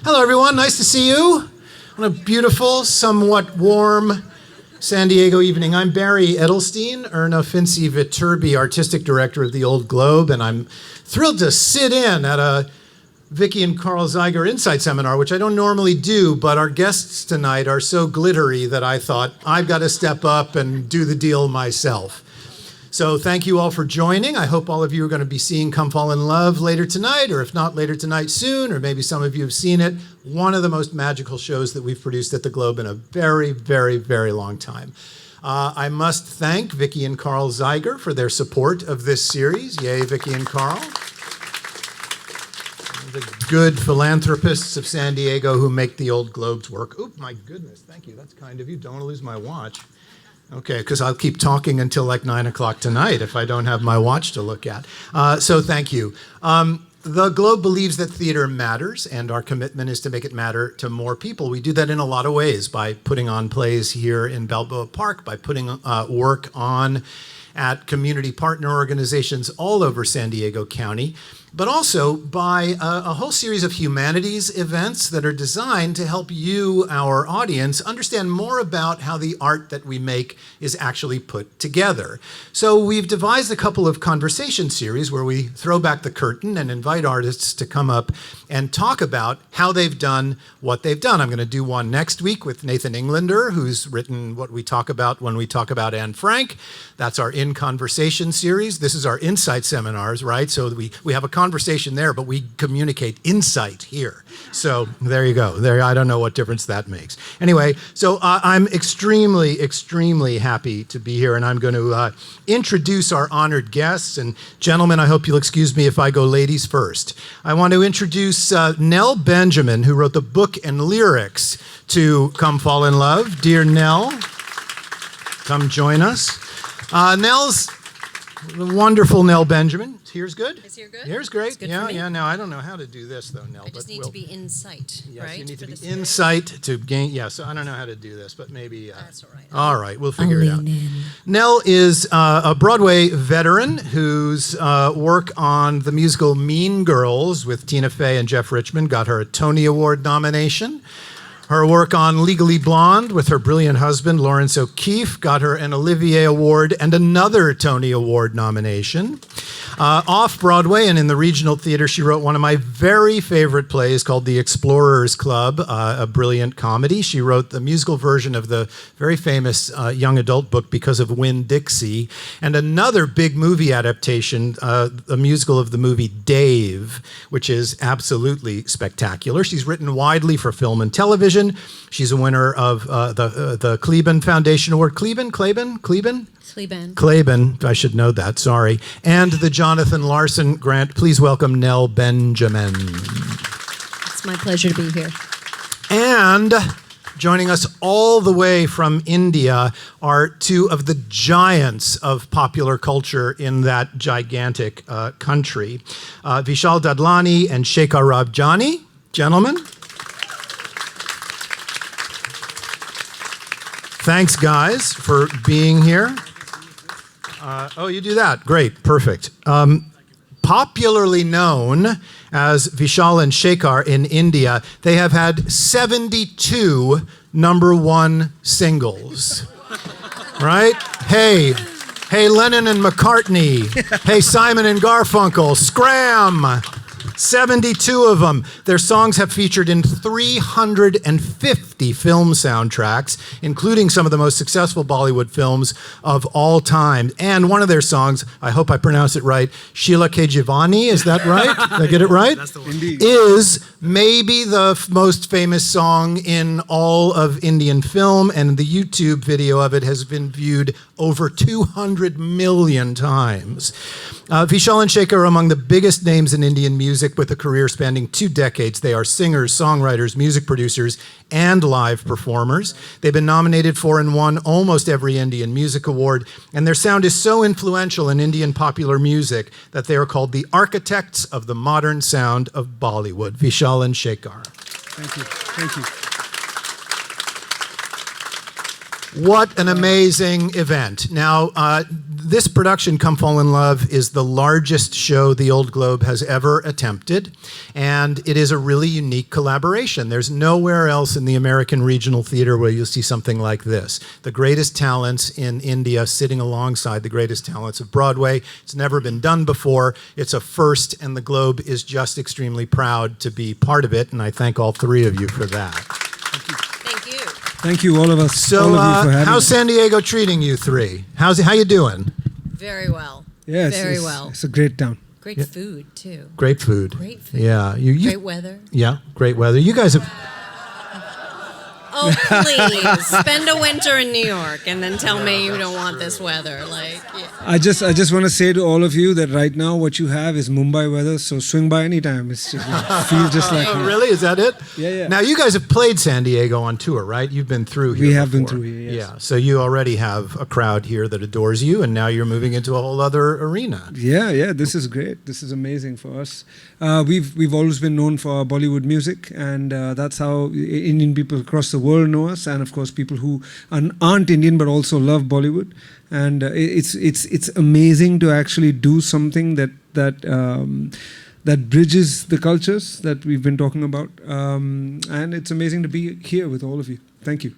Hello, everyone. Nice to see you on a beautiful, somewhat warm San Diego evening. I'm Barry Edelstein, Erna Finzi Viterbi, Artistic Director of the Old Globe, and I'm thrilled to sit in at a Vicki and Carl Zeiger Insight Seminar, which I don't normally do, but our guests tonight are so glittery that I thought I've got to step up and do the deal myself. So thank you all for joining. I hope all of you are going to be seeing Come Fall in Love later tonight, or if not later tonight, soon, or maybe some of you have seen it. One of the most magical shows that we've produced at the Globe in a very, very, very long time. I must thank Vicki and Carl Zeiger for their support of this series. Yay, Vicki and Carl. The good philanthropists of San Diego who make the Old Globes work. Oop, my goodness, thank you. That's kind of you. Don't want to lose my watch. Okay, because I'll keep talking until like 9 o'clock tonight if I don't have my watch to look at. So thank you. The Globe believes that theater matters, and our commitment is to make it matter to more people. We do that in a lot of ways, by putting on plays here in Balboa Park, by putting work on at community partner organizations all over San Diego County, but also by a whole series of humanities events that are designed to help you, our audience, understand more about how the art that we make is actually put together. So we've devised a couple of conversation series where we throw back the curtain and invite artists to come up and talk about how they've done what they've done. I'm going to do one next week with Nathan Englander, who's written what we talk about when we talk about Anne Frank. That's our In Conversation series. This is our insight seminars, right? So we have a conversation there, but we communicate insight here. So there you go. There, I don't know what difference that makes. Anyway, so I'm extremely, extremely happy to be here, and I'm going to introduce our honored guests. And gentlemen, I hope you'll excuse me if I go ladies first. I want to introduce Nell Benjamin, who wrote the book and lyrics to Come Fall in Love. Dear Nell, come join us. Nell's the wonderful Nell Benjamin. Here's good? Is here good? Here's great. Good Yeah. Now I don't know how to do this though, Nell. I just need to be in sight, yes, right? You need to be in in sight to gain. Yeah, so I don't know how to do this, but maybe. That's all right. All right, we'll figure it out. Nell is a Broadway veteran whose work on the musical Mean Girls with Tina Fey and Jeff Richmond got her a Tony Award nomination. Her work on Legally Blonde with her brilliant husband, Lawrence O'Keefe, got her an Olivier Award and another Tony Award nomination. Off-Broadway and in the regional theater, she wrote one of my very favorite plays called The Explorers Club, a brilliant comedy. She wrote the musical version of the very famous young adult book Because of Winn-Dixie, and another big movie adaptation, a musical of the movie Dave, which is absolutely spectacular. She's written widely for film and television. She's a winner of the Kleben Foundation Award. Kleben, I should know that, sorry. And the Jonathan Larson Grant. Please welcome Nell Benjamin. It's my pleasure to be here. And joining us all the way from India are two of the giants of popular culture in that gigantic country. Vishal Dadlani and Shekhar Ravjani. Gentlemen. Thanks, guys, for being here. Oh, you do that. Great. Perfect. Popularly known as Vishal and Shekhar in India, they have had 72 #1 singles. Right? Hey, Lennon and McCartney. Hey, Simon and Garfunkel. Scram! 72 of them. Their songs have featured in 350 film soundtracks, including some of the most successful Bollywood films of all time. And one of their songs, I hope I pronounce it right, Sheila Ke Jivani, is that right? Did I get it right? That's the one. Indeed. Is maybe the most famous song in all of Indian film, and the YouTube video of it has been viewed over 200 million times. Vishal and Shekhar are among the biggest names in Indian music with a career spanning 2 decades. They are singers, songwriters, music producers, and live performers. They've been nominated for and won almost every Indian Music Award, and their sound is so influential in Indian popular music that they are called the architects of the modern sound of Bollywood. Vishal and Shekhar. Thank you. Thank you. What an amazing event. Now, this production, Come Fall in Love, is the largest show the Old Globe has ever attempted, and it is a really unique collaboration. There's nowhere else in the American regional theater where you'll see something like this. The greatest talents in India sitting alongside the greatest talents of Broadway. It's never been done before. It's a first, and the Globe is just extremely proud to be part of it, and I thank all three of you for that. Thank you. Thank you, all of us. So, all of you for having how's us. San Diego treating you three? How you doing? Very well. Yeah, Very well. It's a great town. Great food, too. Great food. Great food. Yeah, Great weather. Yeah, great weather. You guys have. Oh, please. Spend a winter in New York and then tell me you don't want this weather. Like, yeah. I just want to say to all of you that right now what you have is Mumbai weather, so swing by anytime. It's just feels just like Oh, here. really? Is that it? Yeah. Now, you guys have played San Diego on tour, right? You've been through here. We have been before. through here, yes. Yeah, so you already have a crowd here that adores you, and now you're moving into a whole other arena. Yeah, this is great. This is amazing for us. We've always been known for our Bollywood music, and that's how Indian people across the world know us, and of course people who aren't Indian but also love Bollywood. And it's amazing to actually do something that bridges the cultures that we've been talking about, and it's amazing to be here with all of you. Thank you.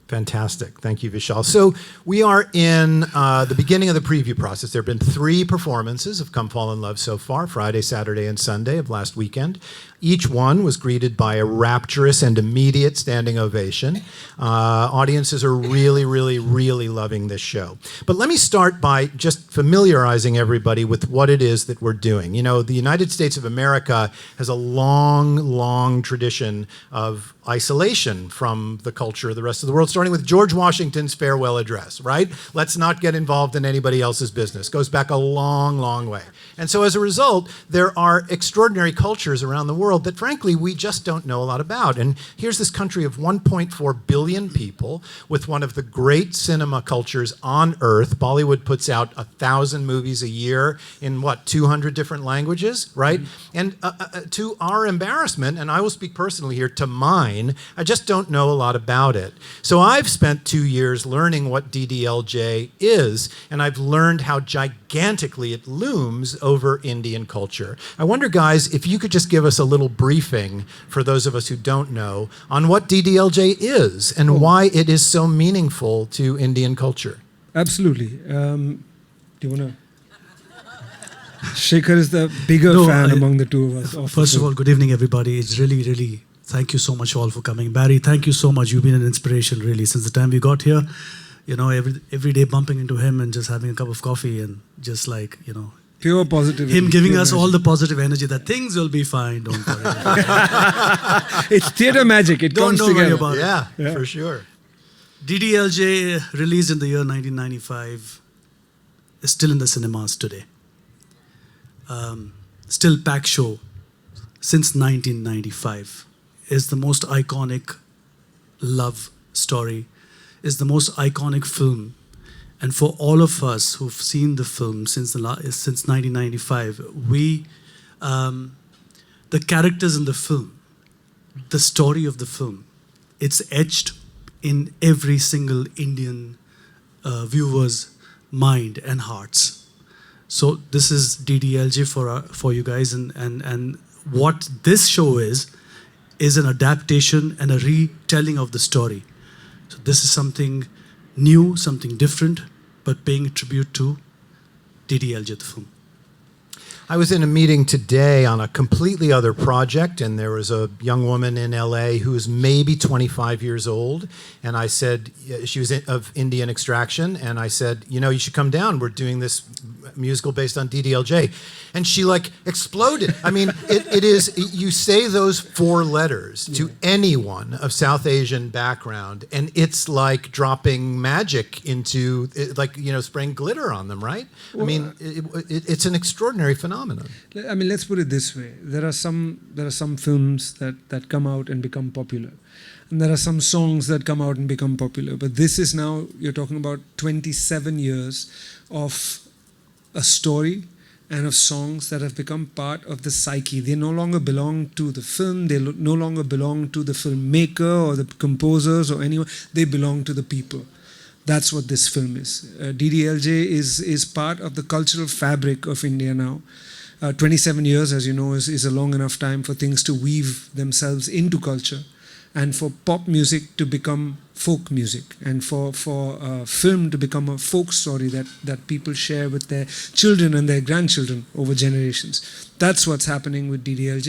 Fantastic. Thank you, Vishal. So we are in the beginning of the preview process. There have been 3 performances of Come Fall in Love so far, Friday, Saturday, and Sunday of last weekend. Each one was greeted by a rapturous and immediate standing ovation. Audiences are really, really, really loving this show. But let me start by just familiarizing everybody with what it is that we're doing. You know, the United States of America has a long, long tradition of isolation from the culture of the rest of the world, starting with George Washington's farewell address, right? Let's not get involved in anybody else's business. Goes back a long, long way. And so as a result, there are extraordinary cultures around the world that frankly we just don't know a lot about. And here's this country of 1.4 billion people with one of the great cinema cultures on earth. Bollywood puts out 1,000 movies a year in 200 different languages, right? And to our embarrassment, and I will speak personally here, to mine, I just don't know a lot about it. So I've spent 2 years learning what DDLJ is, and I've learned how gigantically it looms over Indian culture. I wonder, guys, if you could just give us a little briefing for those of us who don't know on what DDLJ is and why it is so meaningful to Indian culture. Absolutely. Do you want to? Shekhar is the bigger fan among the two of us. First of all, good evening, everybody. It's really, really, thank you so much all for coming. Barry, thank you so much. You've been an inspiration, really, since the time we got here. You know, every day bumping into him and just having a cup of coffee and just like, you know, pure positivity. him giving us all the positive energy that things will be fine, don't worry. It's theater magic. It Don't comes worry together. about it. Yeah, for sure. DDLJ, released in the year 1995, is still in the cinemas today. Still pack show since 1995. Is the most iconic love story, is the most iconic film. And for all of us who've seen the film since 1995, the characters in the film, the story of the film, it's etched in every single Indian viewer's mind and hearts. So this is DDLJ for you guys, and what this show is an adaptation and a retelling of the story. So this is something new, something different, but paying a tribute to DDLJ, the film. I was in a meeting today on a completely other project, and there was a young woman in LA who was maybe 25 years old, and I said, she was of Indian extraction, and I said, you know, you should come down. We're doing this musical based on DDLJ. And she like exploded. I mean, it is, you say those 4 letters to anyone of South Asian background, and it's like dropping magic into, like, you know, spraying glitter on them, right? Well, I mean, it's an extraordinary phenomenon. I mean, let's put it this way. There are some films that come out and become popular. And there are some songs that come out and become popular. But this is now, you're talking about 27 years of a story and of songs that have become part of the psyche. They no longer belong to the film. They no longer belong to the filmmaker or the composers or anyone. They belong to the people. That's what this film is. DDLJ is part of the cultural fabric of India now. 27 years, as you know, is a long enough time for things to weave themselves into culture, and for pop music to become folk music, and for film to become a folk story that people share with their children and their grandchildren over generations. That's what's happening with DDLJ.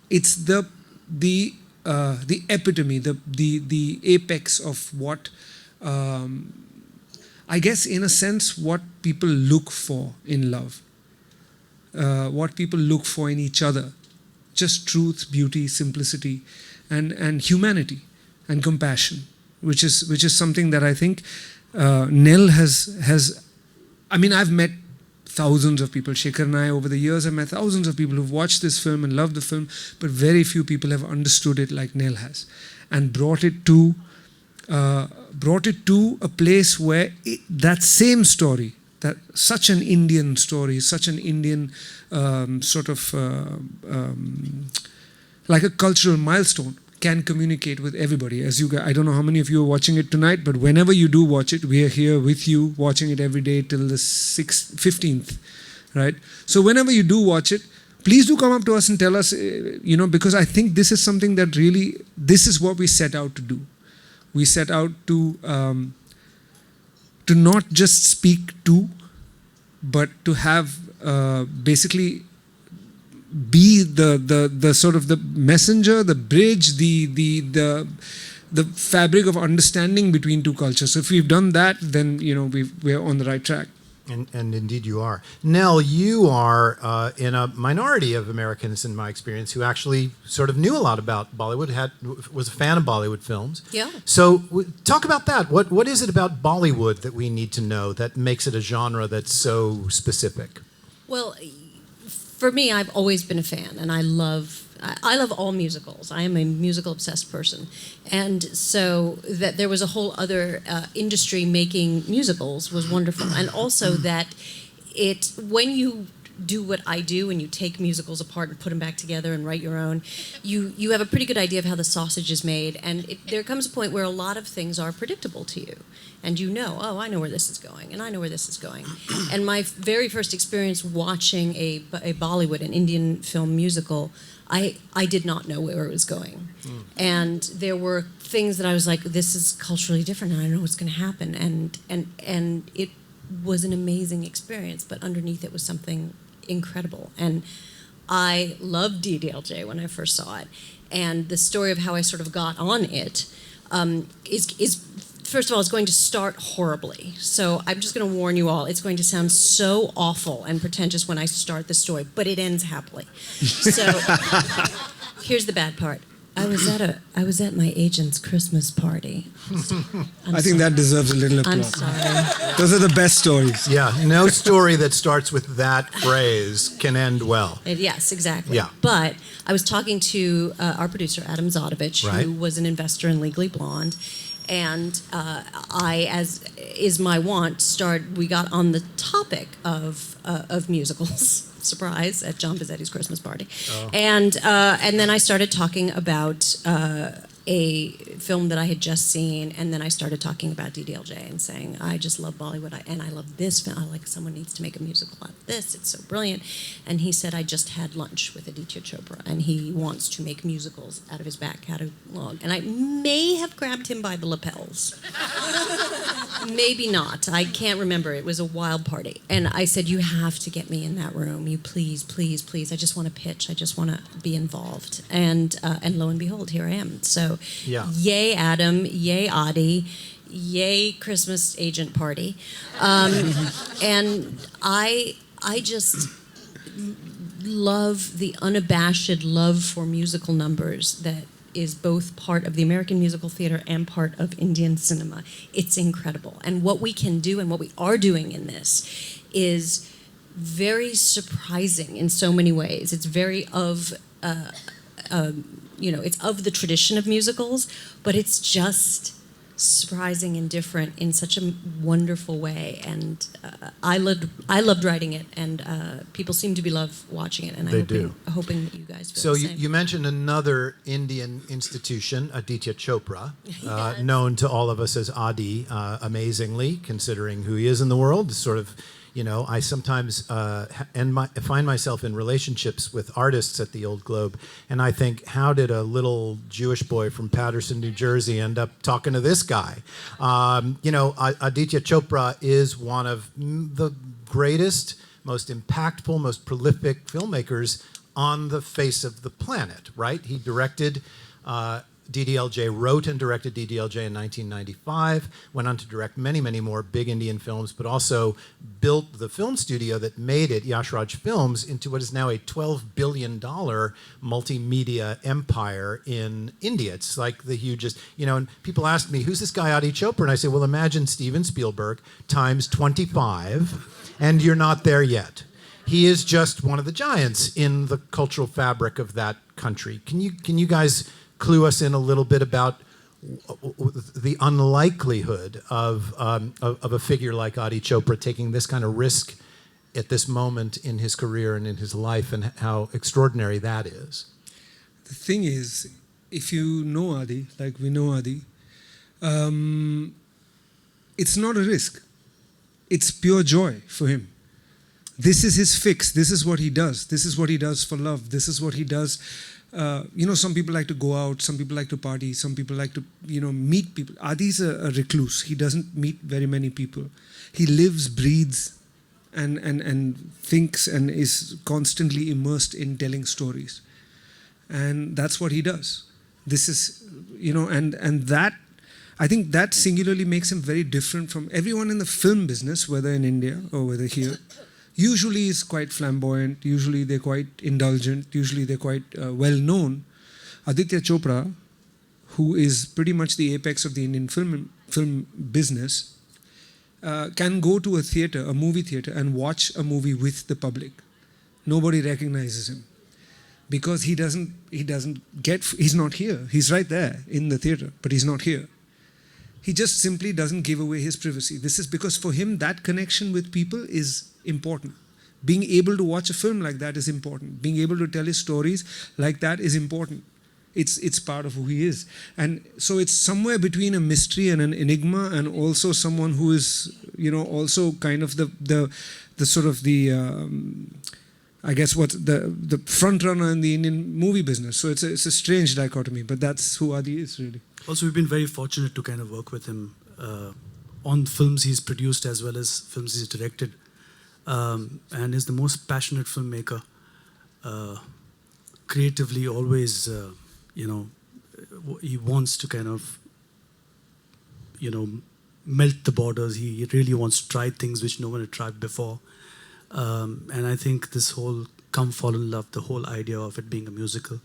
It's the epitome, the apex of what, I guess, in a sense, what people look for in love, what people look for in each other. Just truth, beauty, simplicity, and humanity, and compassion, which is something that I think Nell has. I mean, I've met thousands of people. Shekhar and I, over the years, have met thousands of people who've watched this film and loved the film, but very few people have understood it like Nell has, and brought it to a place where that same story, that such an Indian story, such an Indian like a cultural milestone, can communicate with everybody. As you guys, I don't know how many of you are watching it tonight, but whenever you do watch it, we are here with you, watching it every day till the 15th, right? So whenever you do watch it, please do come up to us and tell us, because I think this is something that really, this is what we set out to do. We set out to not just speak to, but to have basically be the sort of the messenger, the bridge, the fabric of understanding between two cultures. So if we've done that, then we're on the right track. And indeed you are. Nell, you are in a minority of Americans, in my experience, who actually sort of knew a lot about Bollywood, was a fan of Bollywood films. Yeah. So talk about that. What is it about Bollywood that we need to know that makes it a genre that's so specific? Well, for me, I've always been a fan, and I love all musicals. I am a musical obsessed person, and so that there was a whole other industry making musicals was wonderful, and also that when you do what I do and you take musicals apart and put them back together and write your own, you have a pretty good idea of how the sausage is made, and there comes a point where a lot of things are predictable to you, and oh, I know where this is going, and I know where this is going. And my very first experience watching a Bollywood, an Indian film musical, I did not know where it was going. And there were things that I was like, this is culturally different, and I don't know what's going to happen. And it was an amazing experience, but underneath it was something incredible. And I loved DDLJ when I first saw it. And the story of how I sort of got on it is first of all, it's going to start horribly. So I'm just going to warn you all, it's going to sound so awful and pretentious when I start the story, but it ends happily. So here's the bad part. I was at my agent's Christmas party. I think that deserves a little applause. I'm sorry. Those are the best stories. Yeah, no story that starts with that phrase can end well. Yes, exactly. Yeah. But I was talking to our producer, Adam Zadovich, Right. who was an investor in Legally Blonde. And I, as is my wont, we got on the topic of musicals. Surprise, at John Bizzetti's Christmas party. Oh. And then I started talking about a film that I had just seen, and then I started talking about DDLJ and saying, I just love Bollywood, and I love this film. I like, someone needs to make a musical out of this. It's so brilliant. And he said, I just had lunch with Aditya Chopra, and he wants to make musicals out of his back catalog. And I may have grabbed him by the lapels. Maybe not. I can't remember. It was a wild party. And I said, you have to get me in that room. You please, please, please. I just want to pitch. I just want to be involved. And lo and behold, here I am. So, yeah. Yay Adam, yay Adi, yay Christmas agent party. And I just love the unabashed love for musical numbers that is both part of the American musical theater and part of Indian cinema. It's incredible. And what we can do and what we are doing in this is very surprising in so many ways. It's very it's of the tradition of musicals, but it's just surprising and different in such a wonderful way. And I loved writing it, and people seem to be watching it. And I'm hoping that you guys feel So the same. you mentioned another Indian institution, Aditya Chopra, known to all of us as Adi, amazingly, considering who he is in the world. Sort of, you know, I sometimes find myself in relationships with artists at the Old Globe, and I think, how did a little Jewish boy from Paterson, New Jersey, end up talking to this guy? You know, Aditya Chopra is one of the greatest, most impactful, most prolific filmmakers on the face of the planet, right? He directed DDLJ, wrote and directed DDLJ in 1995, went on to direct many, many more big Indian films, but also built the film studio that made it, Yash Raj Films, into what is now a $12 billion multimedia empire in India. It's like the hugest, you know, and people ask me, who's this guy Adi Chopra? And I say, well, imagine Steven Spielberg times 25, and you're not there yet. He is just one of the giants in the cultural fabric of that country. Can you guys clue us in a little bit about the unlikelihood of a figure like Adi Chopra taking this kind of risk at this moment in his career and in his life, and how extraordinary that is? The thing is, if you know Adi, like we know Adi, it's not a risk. It's pure joy for him. This is his fix. This is what he does. This is what he does for love. This is what he does. You know, some people like to go out, some people like to party, some people like to, you know, meet people. Adi's a recluse. He doesn't meet very many people. He lives, breathes, and thinks, and is constantly immersed in telling stories. And that's what he does. This is, you know, and that, I think that singularly makes him very different from everyone in the film business, whether in India or whether here. Usually is quite flamboyant, usually they're quite indulgent, usually they're quite well known. Aditya Chopra, who is pretty much the apex of the Indian film business, can go to a theater, a movie theater, and watch a movie with the public. Nobody recognizes him because he's not here. He's right there in the theater, but he's not here. He just simply doesn't give away his privacy. This is because for him, that connection with people is important. Being able to watch a film like that is important. Being able to tell his stories like that is important. It's part of who he is. And so it's somewhere between a mystery and an enigma, and also someone who is, you know, also kind of the sort of the I guess what the front runner in the Indian movie business. So it's a strange dichotomy, but that's who Adi is really. Also, we've been very fortunate to kind of work with him on films he's produced as well as films he's directed, and is the most passionate filmmaker. Creatively, always, you know, he wants to kind of, you know, melt the borders. He really wants to try things which no one had tried before. And I think this whole Come Fall in Love, the whole idea of it being a musical,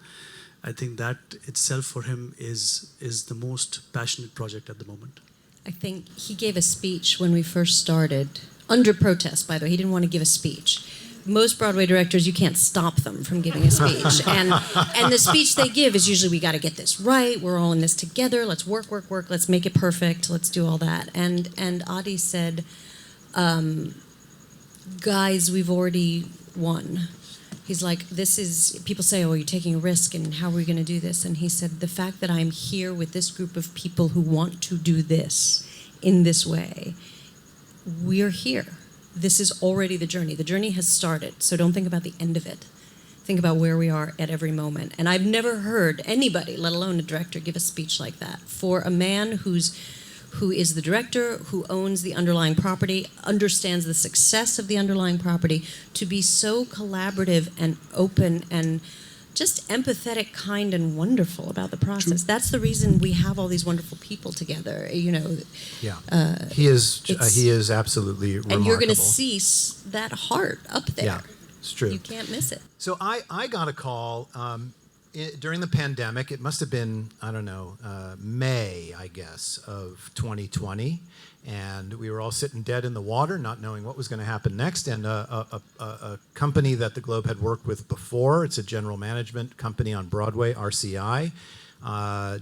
I think that itself for him is the most passionate project at the moment. I think he gave a speech when we first started, under protest, by the way. He didn't want to give a speech. Most Broadway directors, you can't stop them from giving a speech. And the speech they give is usually, we got to get this right, we're all in this together, let's work, let's make it perfect, let's do all that. And Adi said, guys, we've already won. He's like, this is, people say, oh, you're taking a risk, and how are we going to do this? And he said, the fact that I'm here with this group of people who want to do this in this way, we're here. This is already the journey. The journey has started, so don't think about the end of it. Think about where we are at every moment. And I've never heard anybody, let alone a director, give a speech like that. For a man who is the director, who owns the underlying property, understands the success of the underlying property, to be so collaborative and open and just empathetic, kind, and wonderful about the process. True. That's the reason we have all these wonderful people together. You know. Yeah. He is absolutely remarkable. And you're going to see that heart up there. Yeah, it's true. You can't miss it. So I got a call during the pandemic. It must have been, I don't know, May, I guess, of 2020. And we were all sitting dead in the water, not knowing what was going to happen next. And a company that the Globe had worked with before, it's a general management company on Broadway, RCI,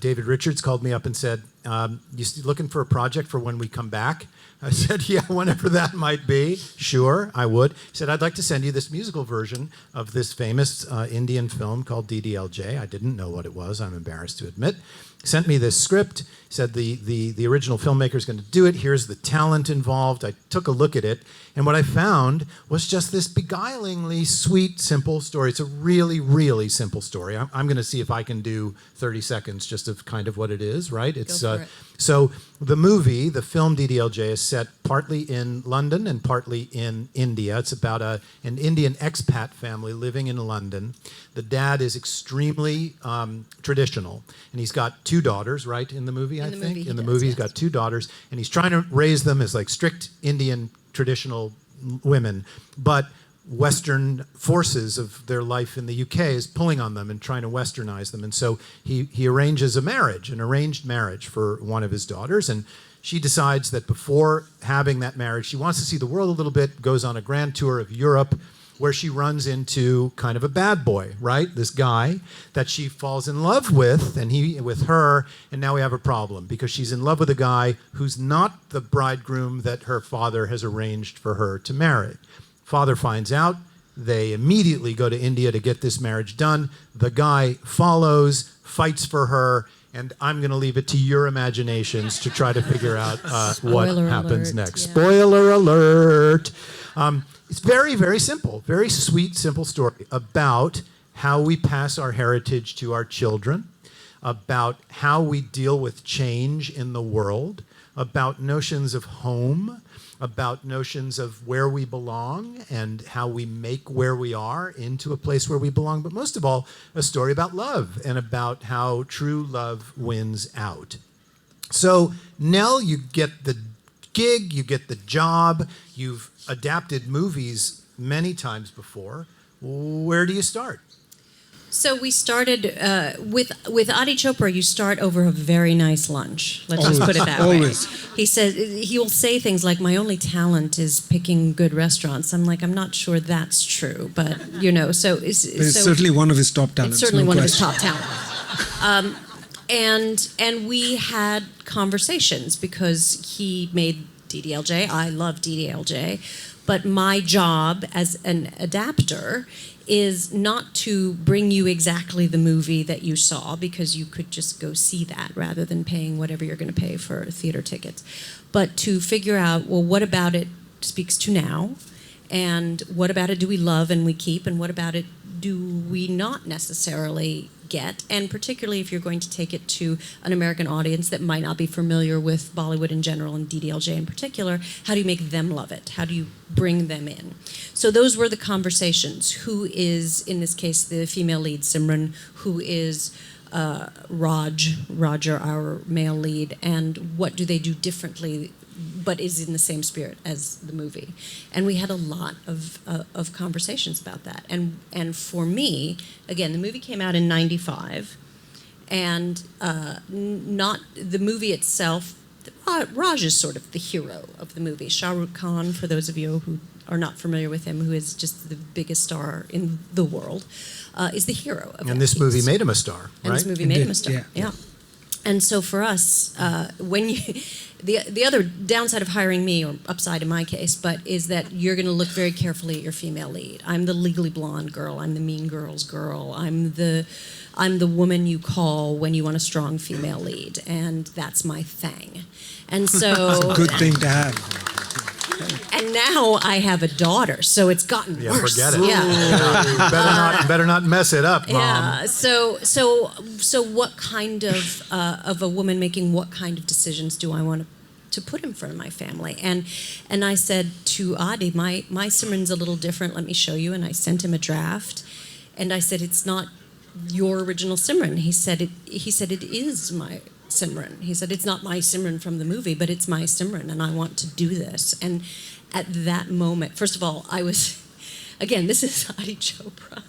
David Richards called me up and said, looking for a project for when we come back? I said, yeah, whenever that might be. Sure, I would. He said, I'd like to send you this musical version of this famous Indian film called DDLJ. I didn't know what it was, I'm embarrassed to admit. Sent me this script, said the original filmmaker is going to do it. Here's the talent involved. I took a look at it, and what I found was just this beguilingly sweet, simple story. It's a really, really simple story. I'm going to see if I can do 30 seconds just of kind of what it is, right? It's Go for it. So the movie, the film DDLJ, is set partly in London and partly in India. It's about an Indian expat family living in London. The dad is extremely traditional, and he's got two daughters, right, in the movie, I think? In the movie, he's got two daughters, and he's trying to raise them as like strict Indian traditional women, but Western forces of their life in the UK is pulling on them and trying to westernize them. And so he arranges an arranged marriage for one of his daughters, and she decides that before having that marriage, she wants to see the world a little bit, goes on a grand tour of Europe, where she runs into kind of a bad boy, right? This guy that she falls in love with, and he with her, and now we have a problem because she's in love with a guy who's not the bridegroom that her father has arranged for her to marry. Father finds out. They immediately go to India to get this marriage done. The guy follows, fights for her, and I'm going to leave it to your imaginations to try to figure out what happens next. Yeah. Spoiler alert. It's very, very simple, very sweet, simple story about how we pass our heritage to our children, about how we deal with change in the world, about notions of home, about notions of where we belong and how we make where we are into a place where we belong, but most of all, a story about love and about how true love wins out. So, Nell, you get the gig, you get the job, you've adapted movies many times before. Where do you start? So we started with Adi Chopra. You start over a very nice lunch. Let's just put it that Always. way. He says he will say things like, "My only talent is picking good restaurants." I'm like, I'm not sure that's true, but you know. So It's certainly one of his top talents. it's certainly no one question. of his top talents. And we had conversations because he made DDLJ. I love DDLJ, but my job as an adapter is not to bring you exactly the movie that you saw, because you could just go see that rather than paying whatever you're going to pay for theater tickets, but to figure out, well, what about it speaks to now, and what about it do we love and we keep, and what about it do we not necessarily get, and particularly if you're going to take it to an American audience that might not be familiar with Bollywood in general and DDLJ in particular, how do you make them love it? How do you bring them in? So those were the conversations. Who is, in this case, the female lead, Simran? Who is Roger, our male lead? And what do they do differently, but is in the same spirit as the movie? And we had a lot of conversations about that. And for me, again, the movie came out in '95, and not the movie itself. Raj is sort of the hero of the movie. Shah Rukh Khan, for those of you who are not familiar with him, who is just the biggest star in the world, is the hero of And that this movie piece. made him a star, And right? this movie made him a Indeed, star. yeah. Yeah. And so for us, when you, the other downside of hiring me, or upside in my case, but is that you're going to look very carefully at your female lead. I'm the legally blonde girl. I'm the mean girls girl. I'm the woman you call when you want a strong female lead, and that's my thing. And so Good thing to have. and now I have a daughter, so it's gotten Yeah, worse. forget it. Yeah. You better not mess it up, Mom. Yeah. So what kind of a woman making what kind of decisions do I want to put in front of my family? And I said to Adi, my Simran's a little different. Let me show you. And I sent him a draft, and I said, it's not your original Simran. He said it is my Simran. He said, it's not my Simran from the movie, but it's my Simran, and I want to do this. And at that moment, first of all, I was, again, this is Adi Chopra.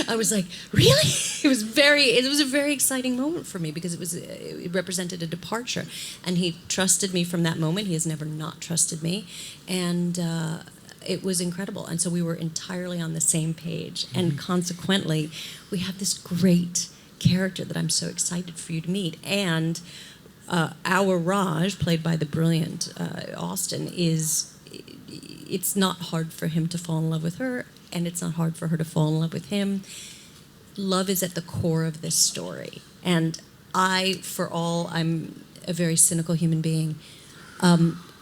I was like, really? It was a very exciting moment for me, because it represented a departure. And he trusted me from that moment. He has never not trusted me. And it was incredible. And so we were entirely on the same page. And consequently, we have this great character that I'm so excited for you to meet. And our Raj, played by the brilliant Austin, it's not hard for him to fall in love with her, and it's not hard for her to fall in love with him. Love is at the core of this story. And I'm a very cynical human being.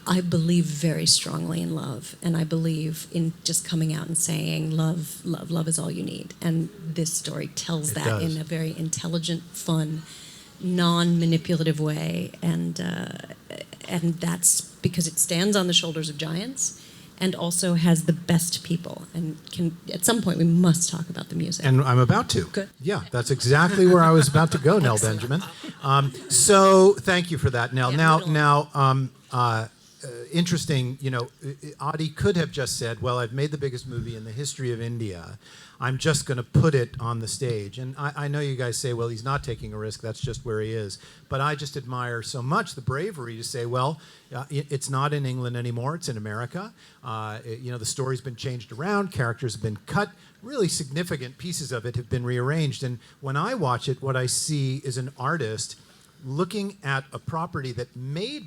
I believe very strongly in love, and I believe in just coming out and saying love, love, love is all you need. And this story tells that in a very intelligent, fun, non-manipulative way, and that's because it stands on the shoulders of giants, and also has the best people. And at some point we must talk about the music. And I'm about to. Good. Yeah, that's exactly where I was about to go, Nell Benjamin. So thank you for that, Nell. Yeah, Interesting, Adi could have just said, well, I've made the biggest movie in the history of India. I'm just going to put it on the stage. And I know you guys say, well, he's not taking a risk. That's just where he is. But I just admire so much the bravery to say, well, it's not in England anymore. It's in America. The story's been changed around. Characters have been cut. Really significant pieces of it have been rearranged. And when I watch it, what I see is an artist looking at a property that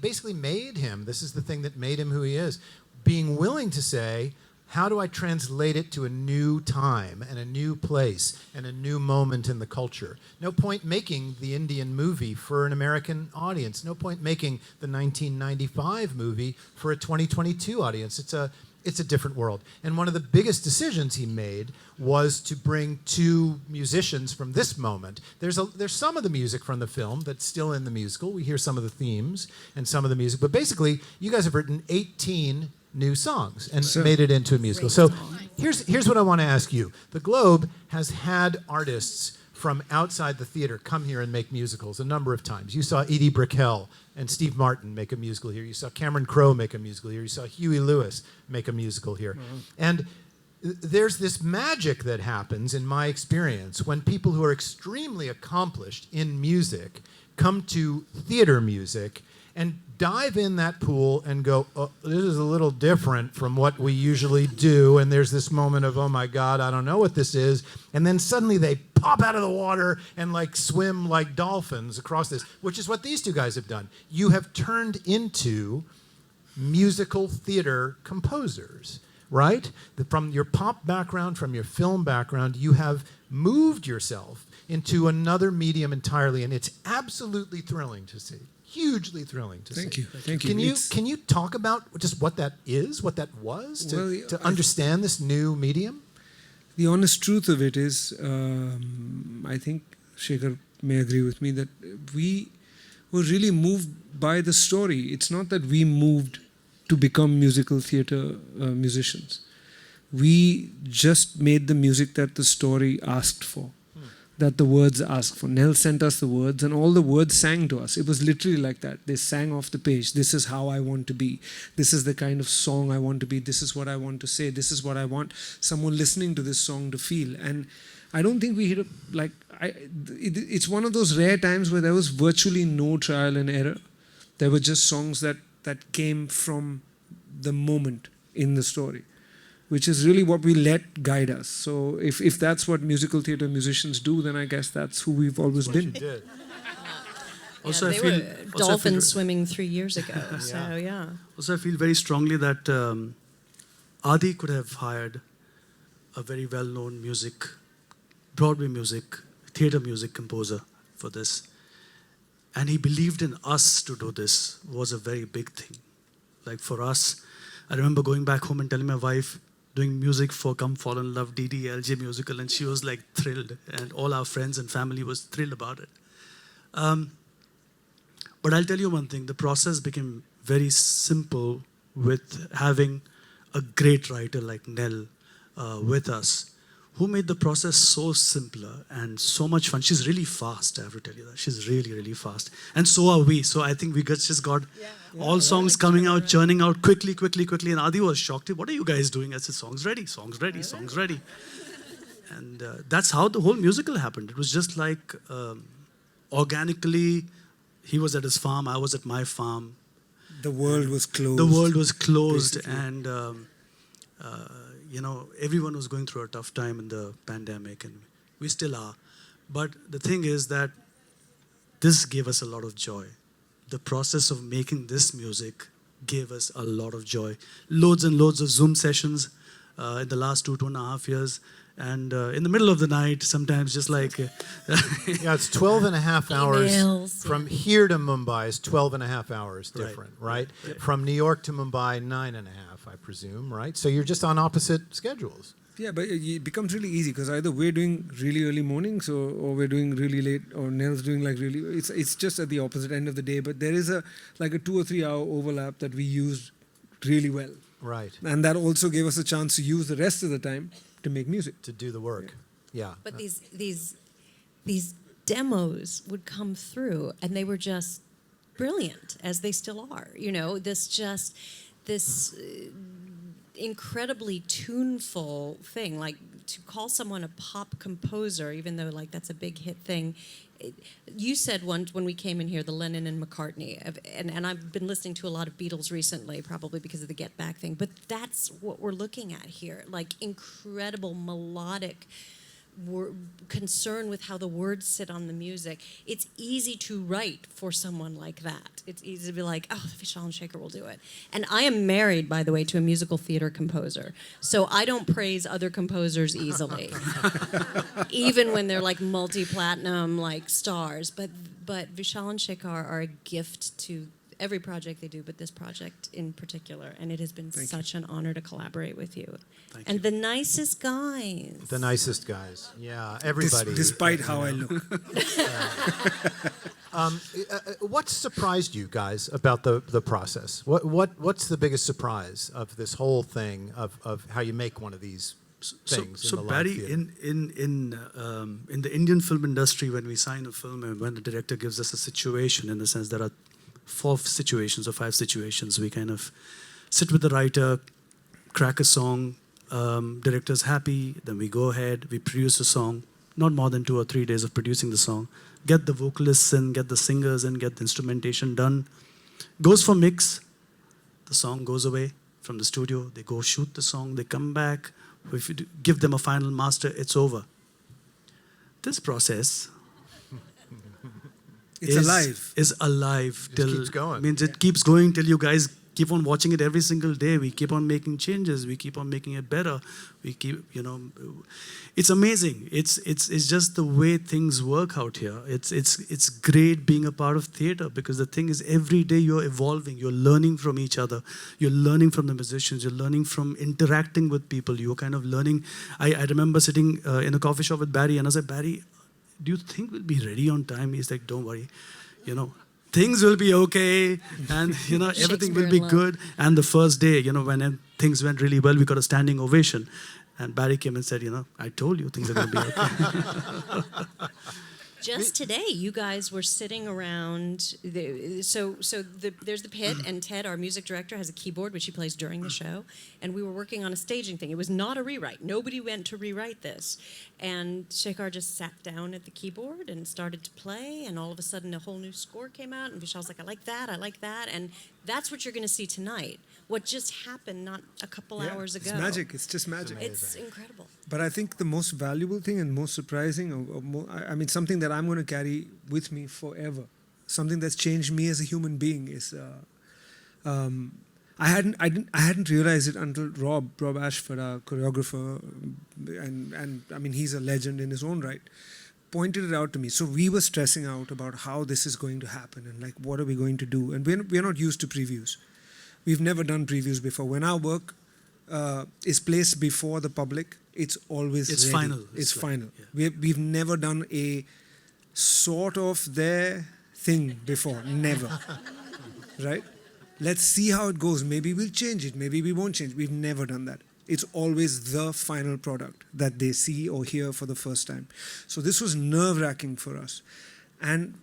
basically made him, this is the thing that made him who he is, being willing to say, how do I translate it to a new time and a new place and a new moment in the culture? No point making the Indian movie for an American audience. No point making the 1995 movie for a 2022 audience. It's a different world. And one of the biggest decisions he made was to bring two musicians from this moment. There's some of the music from the film that's still in the musical. We hear some of the themes and some of the music. But basically, you guys have written 18 new songs and made it into a musical. So here's what I want to ask you. The Globe has had artists from outside the theater come here and make musicals a number of times. You saw Edie Brickell and Steve Martin make a musical here. You saw Cameron Crowe make a musical here. You saw Huey Lewis make a musical here. Mm-hmm. And there's this magic that happens, in my experience, when people who are extremely accomplished in music come to theater music and dive in that pool and go, oh, this is a little different from what we usually do. And there's this moment of, oh my God, I don't know what this is. And then suddenly they pop out of the water and swim like dolphins across this, which is what these two guys have done. You have turned into musical theater composers, right? From your pop background, from your film background, you have moved yourself into another medium entirely. And it's absolutely thrilling to see. Hugely thrilling to see. Thank you. Can you talk about just what that is, what that was, to understand this new medium? The honest truth of it is, I think Shekhar may agree with me, that we were really moved by the story. It's not that we moved to become musical theatre musicians. We just made the music that the story asked for. That the words asked for. Nell sent us the words, and all the words sang to us. It was literally like that. They sang off the page. This is how I want to be. This is the kind of song I want to be. This is what I want to say. This is what I want someone listening to this song to feel. And I don't think we hit it's one of those rare times where there was virtually no trial and error. There were just songs that came from the moment in the story, which is really what we let guide us. So if that's what musical theatre musicians do, then I guess that's who we've always been. Also, they were dolphins swimming 3 years ago. So yeah. Also, I feel very strongly that Adi could have hired a very well-known Broadway music, theatre music composer for this. And he believed in us to do this was a very big thing. Like for us, I remember going back home and telling my wife, doing music for Come Fall in Love, DDLJ Musical, and she was thrilled, and all our friends and family was thrilled about it. But I'll tell you one thing, the process became very simple with having a great writer like Nell with us, who made the process so simpler and so much fun. She's really fast, I have to tell you that. She's really, really fast. And so are we. So I think we just got all songs coming out, churning out quickly. And Adi was shocked. What are you guys doing? I said, songs ready. And that's how the whole musical happened. It was just organically, he was at his farm, I was at my farm. The world was closed. Basically. And everyone was going through a tough time in the pandemic, and we still are. But the thing is that this gave us a lot of joy. the process of making this music gave us a lot of joy. Loads and loads of Zoom sessions in the last 2.5 years. And in the middle of the night, sometimes just like... Yeah, it's 12 and a half hours. Emails, From here to Mumbai is 12 and a half hours different, right? From New York to Mumbai, 9.5, I presume, right? So you're just on opposite schedules. Yeah, but it becomes really easy because either we're doing really early mornings or we're doing really late, or Nell's doing like really... It's just at the opposite end of the day, but there is a 2 or 3 hour overlap that we used really well. Right. And that also gave us a chance to use the rest of the time to make music. To do the work. Yeah. But these demos would come through, and they were just brilliant, as they still are. You know, this incredibly tuneful thing. Like, to call someone a pop composer, even though like that's a big hit thing. You said once when we came in here, the Lennon and McCartney, and I've been listening to a lot of Beatles recently, probably because of the Get Back thing, but that's what we're looking at here, like incredible melodic concern with how the words sit on the music. It's easy to write for someone like that. It's easy to be like, oh, Vishal and Shekhar will do it. And I am married, by the way, to a musical theater composer, so I don't praise other composers easily, even when they're like multi-platinum, like stars. But Vishal and Shekhar are a gift to every project they do, but this project in particular. And it has been such an honor to collaborate with you. Thank and you. the nicest guys. The nicest guys. Yeah, everybody. Despite how I look. What surprised you guys about the process? What's the biggest surprise of this whole thing of how you make one of these things? So in the Barry, live theater? in the Indian film industry, when we sign a film and when the director gives us a situation, in the sense there are 4 situations or 5 situations, we kind of sit with the writer, crack a song, director's happy, then we go ahead, we produce a song, not more than 2 or 3 days of producing the song, get the vocalists in, get the singers in, get the instrumentation done, goes for mix, the song goes away from the studio, they go shoot the song, they come back, if you give them a final master, it's over. This process It's alive. Is alive till keeps going. Means it keeps going till you guys keep on watching it every single day. We keep on making changes. We keep on making it better. We keep, it's amazing. It's just the way things work out here. It's great being a part of theater, because the thing is, every day you're evolving. You're learning from each other. You're learning from the musicians. You're learning from interacting with people. You're kind of learning. I remember sitting in a coffee shop with Barry, and I said, Barry, do you think we'll be ready on time? He's like, don't worry, things will be okay, and everything will be good. And the first day, when things went really well, we got a standing ovation. And Barry came and said, I told you things are going to be okay. Just today, you guys were sitting around. There's the pit, and Ted, our music director, has a keyboard which he plays during the show. And we were working on a staging thing. It was not a rewrite. Nobody went to rewrite this. And Shekhar just sat down at the keyboard and started to play. And all of a sudden, a whole new score came out. And Vishal's like, I like that. And that's what you're going to see tonight. What just happened not a couple hours ago. It's magic. It's just magic. It's incredible. But I think the most valuable thing and most surprising, something that I'm going to carry with me forever, something that's changed me as a human being, is I hadn't realized it until Rob Ashford, our choreographer, and I mean, he's a legend in his own right, pointed it out to me. So we were stressing out about how this is going to happen and like what are we going to do, and we're not used to previews. We've never done previews before. When our work is placed before the public, it's always ready. Final. It's final. Yeah. We've never done a sort of their thing before. Never. Right? Let's see how it goes. Maybe we'll change it. Maybe we won't change. We've never done that. It's always the final product that they see or hear for the first time. So this was nerve-wracking for us. And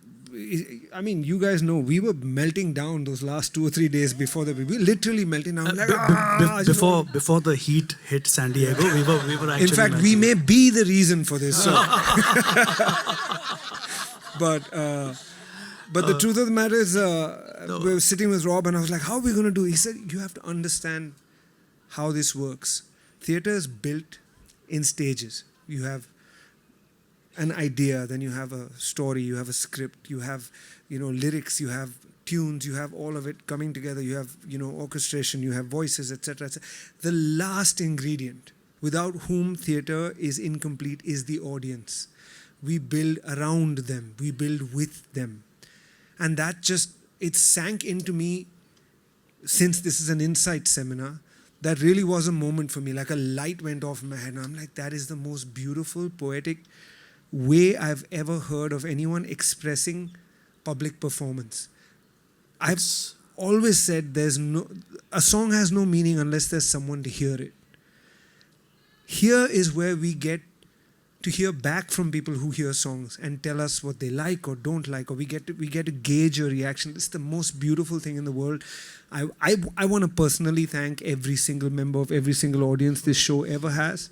I mean, you guys know, we were melting down those last 2 or 3 days before we were literally melting down. Before the heat hit San Diego, we were actually. In fact, we may be the reason for this. So. But the truth of the matter is, we were sitting with Rob, and I was like, "How are we going to do?" He said, "You have to understand how this works. Theater is built in stages. You have an idea, then you have a story, you have a script, you have lyrics, you have tunes, you have all of it coming together, you have, orchestration, you have voices, etc., etc. The last ingredient, without whom theatre is incomplete, is the audience. We build around them, we build with them. And that it sank into me, since this is an insight seminar, that really was a moment for me, like a light went off in my head. And I'm like, that is the most beautiful, poetic way I've ever heard of anyone expressing public performance. I've always said a song has no meaning unless there's someone to hear it. Here is where we get to hear back from people who hear songs and tell us what they like or don't like, or we get to gauge your reaction. It's the most beautiful thing in the world. I want to personally thank every single member of every single audience this show ever has.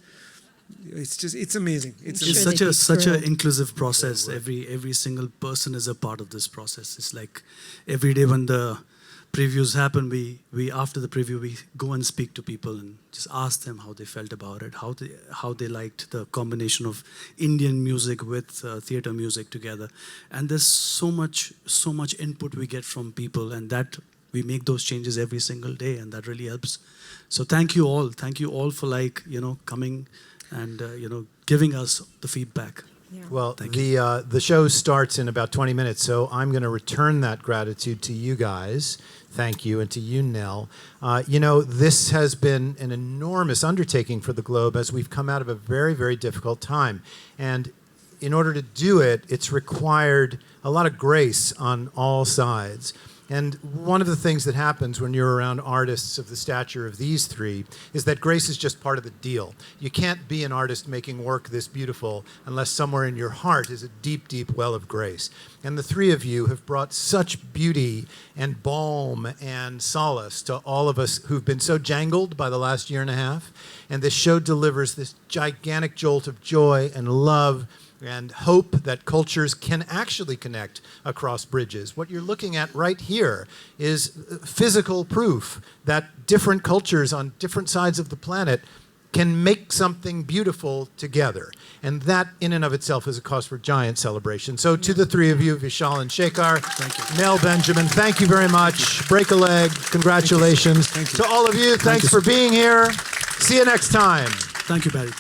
It's amazing. It's such a inclusive process. Every single person is a part of this process. It's like every day when the previews happen, we after the preview we go and speak to people and just ask them how they felt about it, how they liked the combination of Indian music with theatre music together. And there's so much input we get from people, and that we make those changes every single day, and that really helps. So thank you all for coming and giving us the feedback. Yeah. Well, the show starts in about 20 minutes, so I'm going to return that gratitude to you guys. Thank you, and to you, Nell. This has been an enormous undertaking for the Globe as we've come out of a very, very difficult time. And in order to do it, it's required a lot of grace on all sides. And one of the things that happens when you're around artists of the stature of these three is that grace is just part of the deal. You can't be an artist making work this beautiful unless somewhere in your heart is a deep, deep well of grace. And the three of you have brought such beauty and balm and solace to all of us who've been so jangled by the last year and a half. And this show delivers this gigantic jolt of joy and love and hope that cultures can actually connect across bridges. What you're looking at right here is physical proof that different cultures on different sides of the planet can make something beautiful together. And that in and of itself is a cause for giant celebration. So to the three of you, Vishal and Shekhar, thank you. Nell Benjamin, thank you very much. Break a leg, congratulations. Thank you. To all of you, thanks for being here. See you next time. Thank you, Barry.